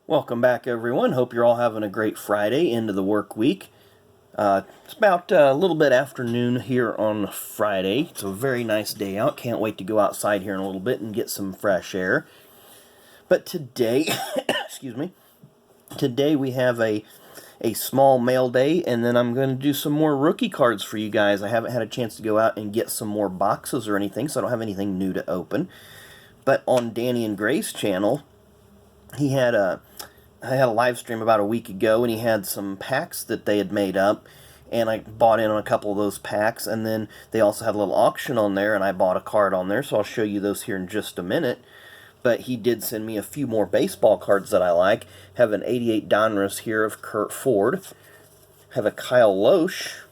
Welcome back, everyone. Hope you're all having a great Friday into the work week. It's about a little bit afternoon here on Friday. It's a very nice day out. Can't wait to go outside here in a little bit and get some fresh air. But today, excuse me, today we have a small mail day, and then I'm going to do some more rookie cards for you guys. I haven't had a chance to go out and get some more boxes or anything, so I don't have anything new to open. But on Danny and Gray's channel, I had a live stream about a week ago, and he had some packs that they had made up, and I bought in on a couple of those packs, and then they also had a little auction on there, and I bought a card on there, so I'll show you those here in just a minute. But he did send me a few more baseball cards that I like. Have an 88 Donruss here of Kurt Ford. Have a Kyle Loesch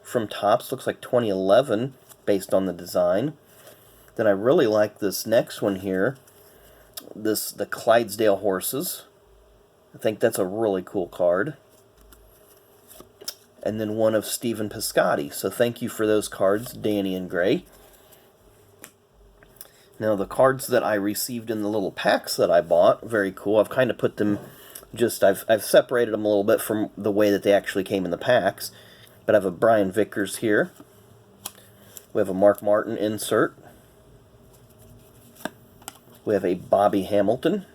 from Topps, looks like 2011, based on the design. Then I really like this next one here, the Clydesdale Horses. I think that's a really cool card. And then one of Stephen Piscotty. So thank you for those cards, Danny and Gray. Now the cards that I received in the little packs that I bought, very cool. I've kind of put them I've separated them a little bit from the way that they actually came in the packs. But I have a Brian Vickers here. We have a Mark Martin insert. We have a Bobby Hamilton.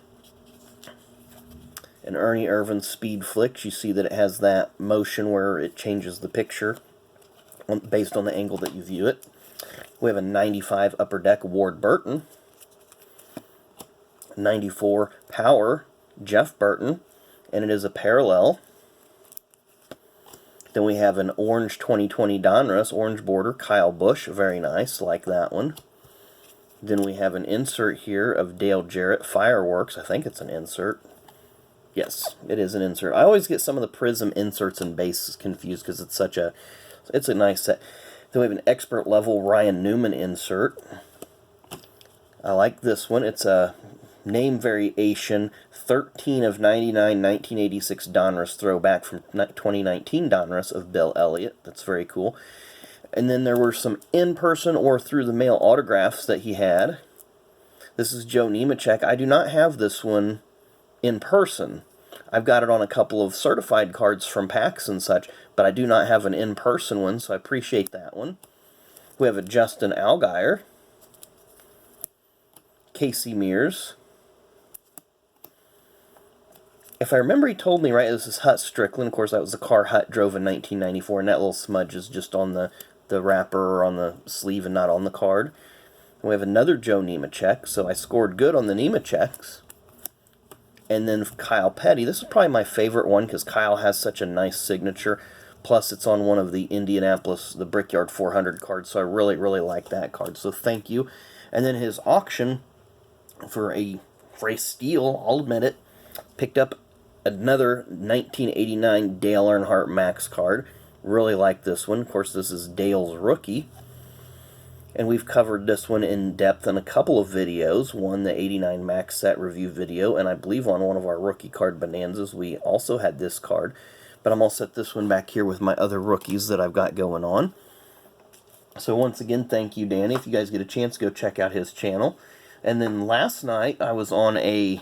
An Ernie Irvan Speed Flicks. You see that it has that motion where it changes the picture based on the angle that you view it. We have a 95 Upper Deck Ward Burton. 94 Power Jeff Burton, and it is a parallel. Then we have an Orange 2020 Donruss, orange border, Kyle Busch. Very nice, like that one. Then we have an insert here of Dale Jarrett Fireworks. I think it's an insert. Yes, it is an insert. I always get some of the Prism inserts and bases confused because it's a nice set. Then we have an expert level Ryan Newman insert. I like this one. It's a name variation 13 of 99 1986 Donruss throwback from 2019 Donruss of Bill Elliott. That's very cool. And then there were some in-person or through the mail autographs that he had. This is Joe Nemechek. I do not have this one in person. I've got it on a couple of certified cards from packs and such, but I do not have an in-person one, so I appreciate that one. We have a Justin Allgaier, Casey Mears. If I remember, he told me, right, this is Hut Strickland. Of course, that was the car Hut drove in 1994, and that little smudge is just on the wrapper or on the sleeve and not on the card. And we have another Joe Nemechek, so I scored good on the Nemecheks. And then Kyle Petty. This is probably my favorite one because Kyle has such a nice signature. Plus, it's on one of the Indianapolis, the Brickyard 400 cards, so I really, really like that card. So thank you. And then his auction for a steal, I'll admit it, picked up another 1989 Dale Earnhardt Max card. Really like this one. Of course, this is Dale's rookie. And we've covered this one in depth in a couple of videos. One, the 89 Max set review video, and I believe on one of our rookie card bonanzas we also had this card. But I'm going to set this one back here with my other rookies that I've got going on. So once again, thank you, Danny. If you guys get a chance, go check out his channel. And then last night I was on a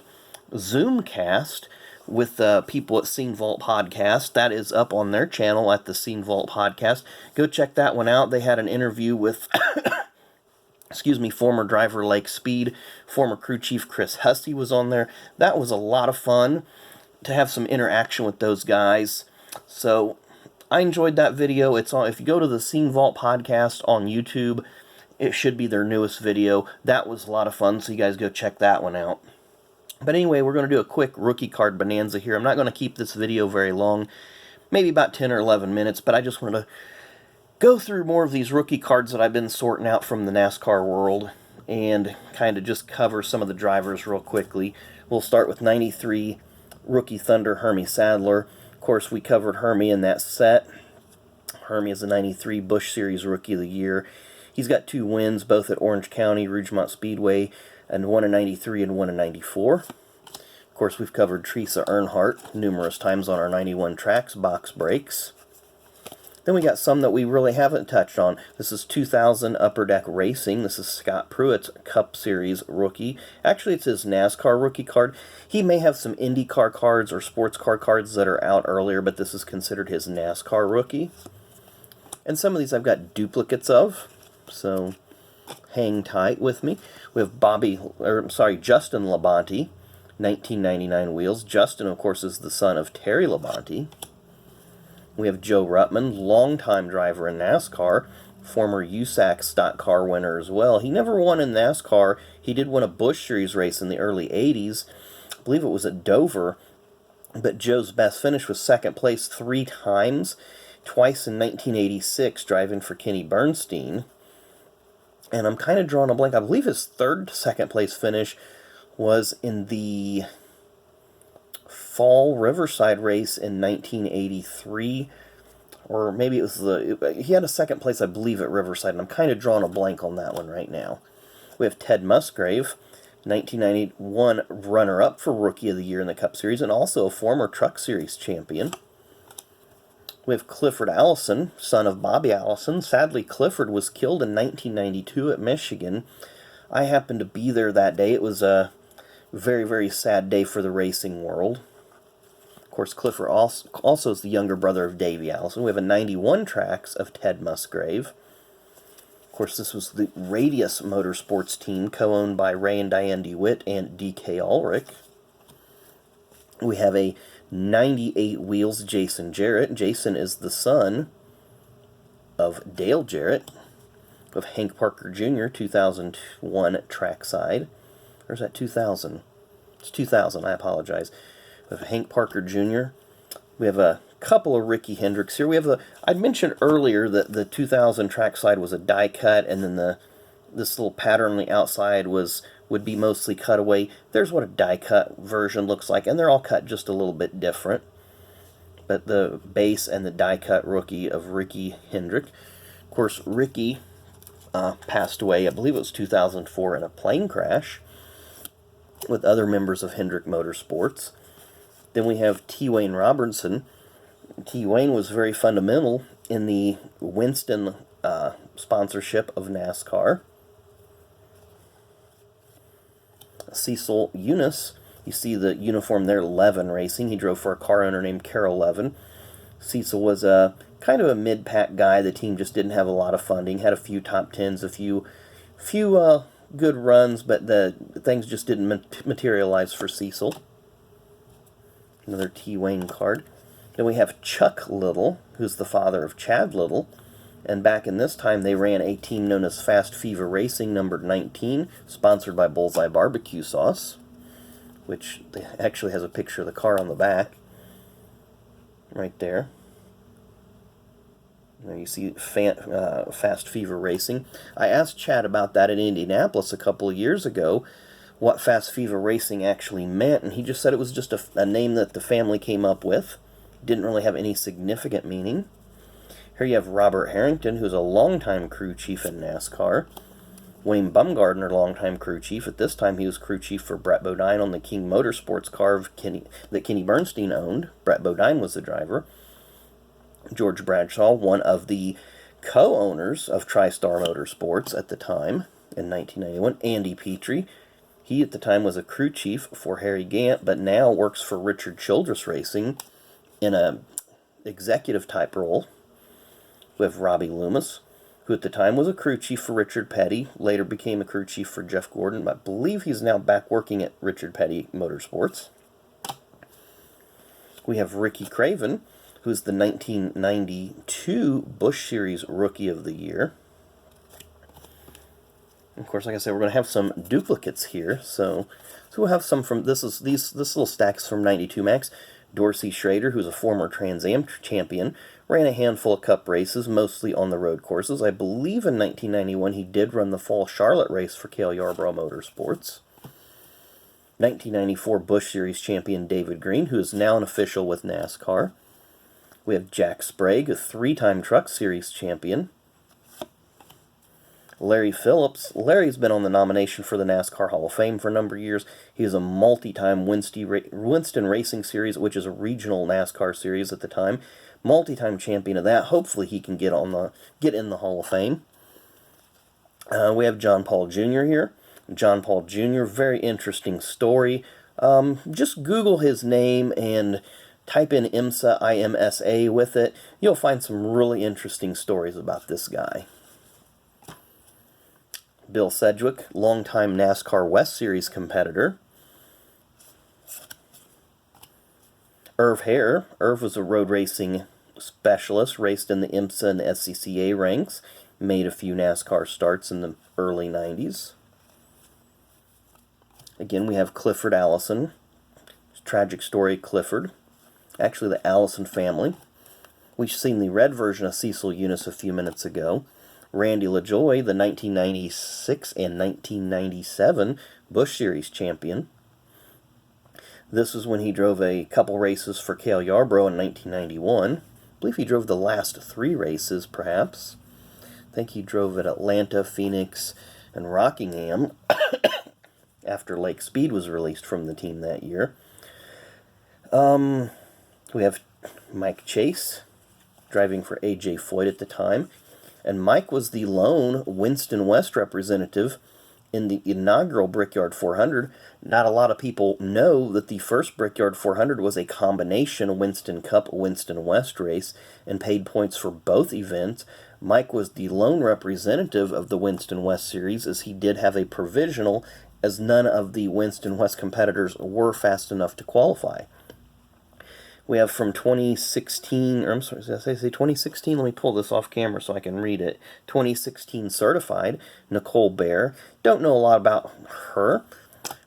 Zoom cast with people at Scene Vault Podcast. That is up on their channel at the Scene Vault Podcast. Go check that one out. They had an interview with former driver Lake Speed, former crew chief Chris Hussey was on there. That was a lot of fun to have some interaction with those guys. So I enjoyed that video. It's on. If you go to the Scene Vault Podcast on YouTube, it should be their newest video. That was a lot of fun, so you guys go check that one out. But anyway, we're going to do a quick rookie card bonanza here. I'm not going to keep this video very long, maybe about 10 or 11 minutes, but I just wanted to go through more of these rookie cards that I've been sorting out from the NASCAR world and kind of just cover some of the drivers real quickly. We'll start with 93 rookie Thunder Hermie Sadler. Of course, we covered Hermie in that set. Hermie is a 93 Busch Series Rookie of the Year. He's got 2 wins, both at Orange County, Rougemont Speedway, and one in 93 and one in 94. Of course, we've covered Teresa Earnhardt numerous times on our 91 Tracks box breaks. Then we got some that we really haven't touched on. This is 2000 Upper Deck Racing. This is Scott Pruitt's Cup Series rookie. Actually, it's his NASCAR rookie card. He may have some IndyCar cards or sports car cards that are out earlier, but this is considered his NASCAR rookie. And some of these I've got duplicates of, so hang tight with me. We have Justin Labonte, 1999 wheels. Justin, of course, is the son of Terry Labonte. We have Joe Ruttman, longtime driver in NASCAR, former USAC stock car winner as well. He never won in NASCAR. He did win a Busch Series race in the early 80s. I believe it was at Dover. But Joe's best finish was second place 3 times, twice in 1986, driving for Kenny Bernstein. And I'm kind of drawing a blank. I believe his third second place finish was in the Fall Riverside race in 1983, or maybe it was he had a second place, I believe, at Riverside, and I'm kind of drawing a blank on that one right now. We have Ted Musgrave, 1991 runner-up for Rookie of the Year in the Cup Series, and also a former Truck Series champion. We have Clifford Allison, son of Bobby Allison. Sadly, Clifford was killed in 1992 at Michigan. I happened to be there that day. It was a very, very sad day for the racing world. Of course, Clifford also is the younger brother of Davey Allison. We have a 91 tracks of Ted Musgrave. Of course, this was the Radius Motorsports team, co-owned by Ray and Diane DeWitt and D.K. Ulrich. We have a 98 wheels Jason Jarrett. Jason is the son of Dale Jarrett. Of Hank Parker Jr., 2001 trackside. Or is that 2000? It's 2000, I apologize. We have Hank Parker Jr. We have a couple of Ricky Hendricks here. We have I mentioned earlier that the 2000 trackside was a die cut, and then this little pattern on the outside would be mostly cutaway. There's what a die cut version looks like, and they're all cut just a little bit different. But the base and the die cut rookie of Ricky Hendrick. Of course, Ricky passed away, I believe it was 2004, in a plane crash with other members of Hendrick Motorsports. Then we have T. Wayne Robertson. T. Wayne was very fundamental in the Winston sponsorship of NASCAR. Cecil Eunice, you see the uniform there, Levin Racing. He drove for a car owner named Carol Levin. Cecil was a kind of a mid-pack guy. The team just didn't have a lot of funding. Had a few top tens, a few good runs, but the things just didn't materialize for Cecil. Another T. Wayne card. Then we have Chuck Little, who's the father of Chad Little. And back in this time, they ran a team known as Fast Fever Racing, numbered 19, sponsored by Bullseye Barbecue Sauce, which actually has a picture of the car on the back. Right there. There you see Fast Fever Racing. I asked Chad about that in Indianapolis a couple of years ago, what Fast Fever Racing actually meant, and he just said it was just a name that the family came up with. Didn't really have any significant meaning. Here you have Robert Harrington, who's a longtime crew chief in NASCAR. Wayne Bumgardner, longtime crew chief. At this time, he was crew chief for Brett Bodine on the King Motorsports car that Kenny Bernstein owned. Brett Bodine was the driver. George Bradshaw, one of the co-owners of TriStar Motorsports at the time in 1991. Andy Petrie. He, at the time, was a crew chief for Harry Gant, but now works for Richard Childress Racing in a executive-type role. We have Robbie Loomis, who at the time was a crew chief for Richard Petty, later became a crew chief for Jeff Gordon. I believe he's now back working at Richard Petty Motorsports. We have Ricky Craven, who's the 1992 Busch Series Rookie of the Year. Of course, like I said, we're going to have some duplicates here. So we'll have some from this little stack's from 92 Max. Dorsey Schrader, who's a former Trans Am champion, ran a handful of Cup races, mostly on the road courses. I believe in 1991 he did run the Fall Charlotte race for Cale Yarborough Motorsports. 1994 Busch Series champion David Green, who is now an official with NASCAR. We have Jack Sprague, a 3-time Truck Series champion. Larry Phillips. Larry's been on the nomination for the NASCAR Hall of Fame for a number of years. He is a multi-time Winston Racing Series, which is a regional NASCAR series at the time. Multi-time champion of that. Hopefully he can get in the Hall of Fame. We have John Paul Jr. here. John Paul Jr., very interesting story. Just Google his name and type in IMSA, IMSA with it. You'll find some really interesting stories about this guy. Bill Sedgwick, longtime NASCAR West Series competitor. Irv Hare. Irv was a road racing specialist, raced in the IMSA and the SCCA ranks, made a few NASCAR starts in the early 90s. Again, we have Clifford Allison. Tragic story of Clifford. Actually, the Allison family. We've seen the red version of Cecil Eunice a few minutes ago. Randy LaJoie, the 1996 and 1997 Busch Series champion. This was when he drove a couple races for Cale Yarborough in 1991. I believe he drove the last 3 races, perhaps. I think he drove at Atlanta, Phoenix, and Rockingham after Lake Speed was released from the team that year. We have Mike Chase, driving for A.J. Foyt at the time. And Mike was the lone Winston West representative in the inaugural Brickyard 400. Not a lot of people know that the first Brickyard 400 was a combination Winston Cup, Winston West race and paid points for both events. Mike was the lone representative of the Winston West Series, as he did have a provisional, as none of the Winston West competitors were fast enough to qualify. We have from 2016, or I'm sorry, did I say 2016? Let me pull this off camera so I can read it. 2016 certified, Nicole Bear. Don't know a lot about her.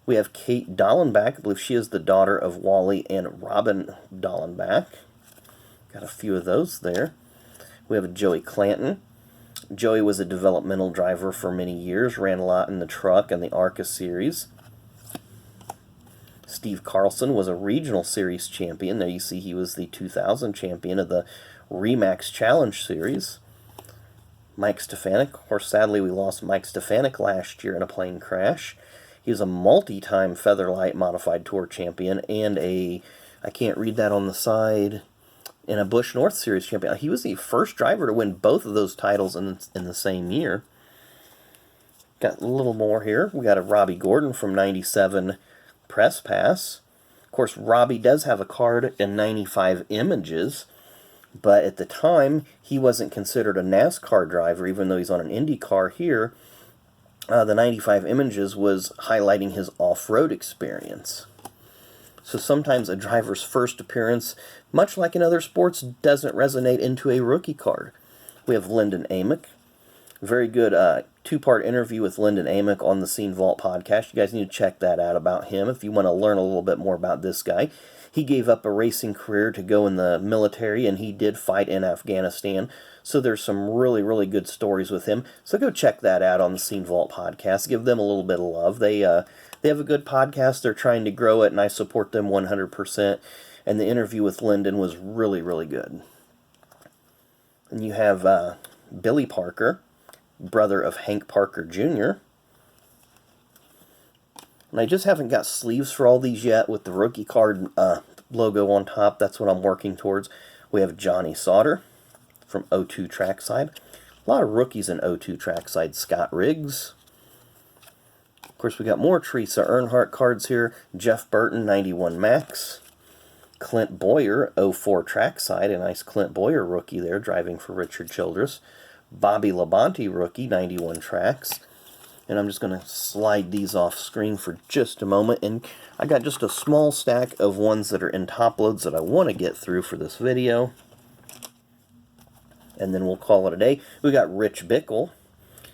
We have Kate Dallenbach. I believe she is the daughter of Wally and Robin Dallenbach. Got a few of those there. We have Joey Clanton. Joey was a developmental driver for many years, ran a lot in the truck and the ARCA series. Steve Carlson was a regional series champion. There you see he was the 2000 champion of the Remax Challenge Series. Mike Stefanik. Of course, sadly, we lost Mike Stefanik last year in a plane crash. He was a multi-time Featherlight Modified Tour champion and I can't read that on the side, and a Busch North Series champion. He was the first driver to win both of those titles in the same year. Got a little more here. We got a Robbie Gordon from 97 Press Pass. Of course, Robbie does have a card in 95 Images, but at the time, he wasn't considered a NASCAR driver, even though he's on an Indy car here. The 95 Images was highlighting his off-road experience. So sometimes a driver's first appearance, much like in other sports, doesn't resonate into a rookie card. We have Lyndon Amick. Very good 2-part interview with Lyndon Amick on the Scene Vault podcast. You guys need to check that out about him if you want to learn a little bit more about this guy. He gave up a racing career to go in the military, and he did fight in Afghanistan. So there's some really, really good stories with him. So go check that out on the Scene Vault podcast. Give them a little bit of love. They have a good podcast. They're trying to grow it, and I support them 100%. And the interview with Lyndon was really, really good. And you have Billy Parker, brother of Hank Parker Jr. And I just haven't got sleeves for all these yet with the rookie card logo on top. That's what I'm working towards. We have Johnny Sauter from O2 Trackside. A lot of rookies in O2 Trackside. Scott Riggs. Of course, we got more Teresa Earnhardt cards here. Jeff Burton, 91 Max. Clint Boyer, 04 Trackside. A nice Clint Boyer rookie there, driving for Richard Childress. Bobby Labonte rookie, 91 Tracks. And I'm just going to slide these off screen for just a moment. And I got just a small stack of ones that are in top loads that I want to get through for this video. And then we'll call it a day. We got Rich Bickle.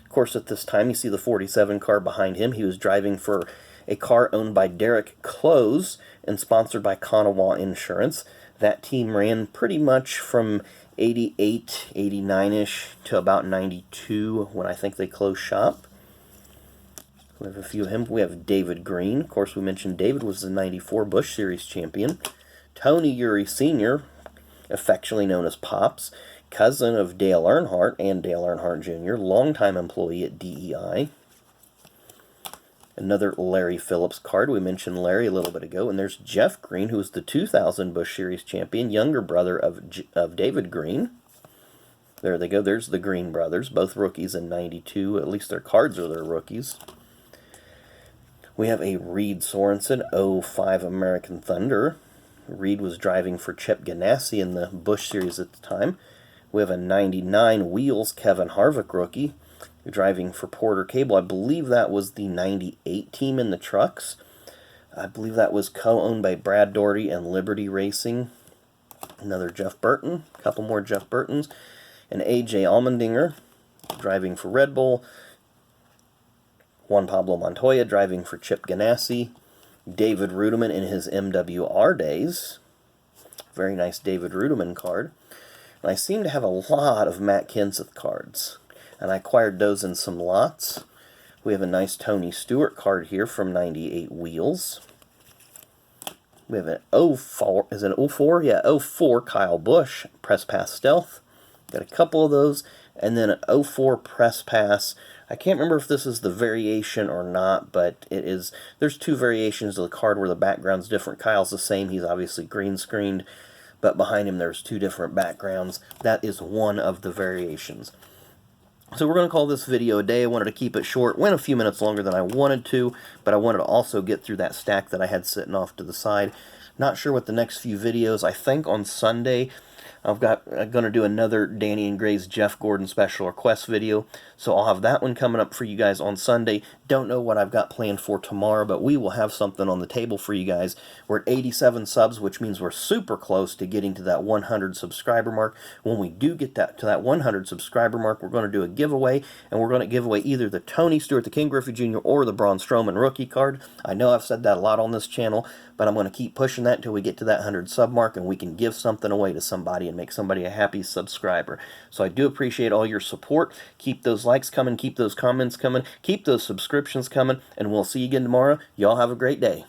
Of course, at this time, you see the 47 car behind him. He was driving for a car owned by Derek Close and sponsored by Kanawha Insurance. That team ran pretty much from 88, 89-ish to about 92 when I think they closed shop. We have a few of him. We have David Green. Of course, we mentioned David was the 94 Busch Series champion. Tony Eury Sr., affectionately known as Pops. cousin of Dale Earnhardt and Dale Earnhardt Jr., longtime employee at DEI. Another Larry Phillips card. We mentioned Larry a little bit ago. And there's Jeff Green, who was the 2000 Busch Series champion, younger brother of David Green. There they go. There's the Green brothers, both rookies in 92. At least their cards are their rookies. We have a Reed Sorensen 05 American Thunder. Reed was driving for Chip Ganassi in the Busch Series at the time. We have a 99 Wheels Kevin Harvick rookie driving for Porter Cable. I believe that was the 98 team in the trucks. I believe that was co-owned by Brad Doherty and Liberty Racing. Another Jeff Burton, a couple more Jeff Burtons. And A.J. Allmendinger driving for Red Bull. Juan Pablo Montoya driving for Chip Ganassi. David Rudiman in his MWR days. Very nice David Rudiman card. And I seem to have a lot of Matt Kenseth cards. And I acquired those in some lots. We have a nice Tony Stewart card here from 98 Wheels. We have an 04, is it an 04? Yeah, 04 Kyle Busch Press Pass Stealth. Got a couple of those. And then an 04 Press Pass. I can't remember if this is the variation or not, but it is. There's two variations of the card where the background's different. Kyle's the same. He's obviously green screened. But behind him there's two different backgrounds. That is one of the variations. So we're going to call this video a day. I wanted to keep it short. Went a few minutes longer than I wanted to, but I wanted to also get through that stack that I had sitting off to the side. Not sure what the next few videos. I think on Sunday I'm going to do another Danny and Gray's Jeff Gordon special request video, so I'll have that one coming up for you guys on Sunday. Don't know what I've got planned for tomorrow, but we will have something on the table for you guys. We're at 87 subs, which means we're super close to getting to that 100 subscriber mark. When we do get to that 100 subscriber mark, we're going to do a giveaway, and we're going to give away either the Tony Stewart, the King Griffey Jr., or the Braun Strowman rookie card. I know I've said that a lot on this channel, but I'm going to keep pushing that until we get to that 100 sub mark, and we can give something away to somebody and make somebody a happy subscriber. So I do appreciate all your support. Keep those likes coming, keep those comments coming, keep those subscriptions coming, and we'll see you again tomorrow. Y'all have a great day.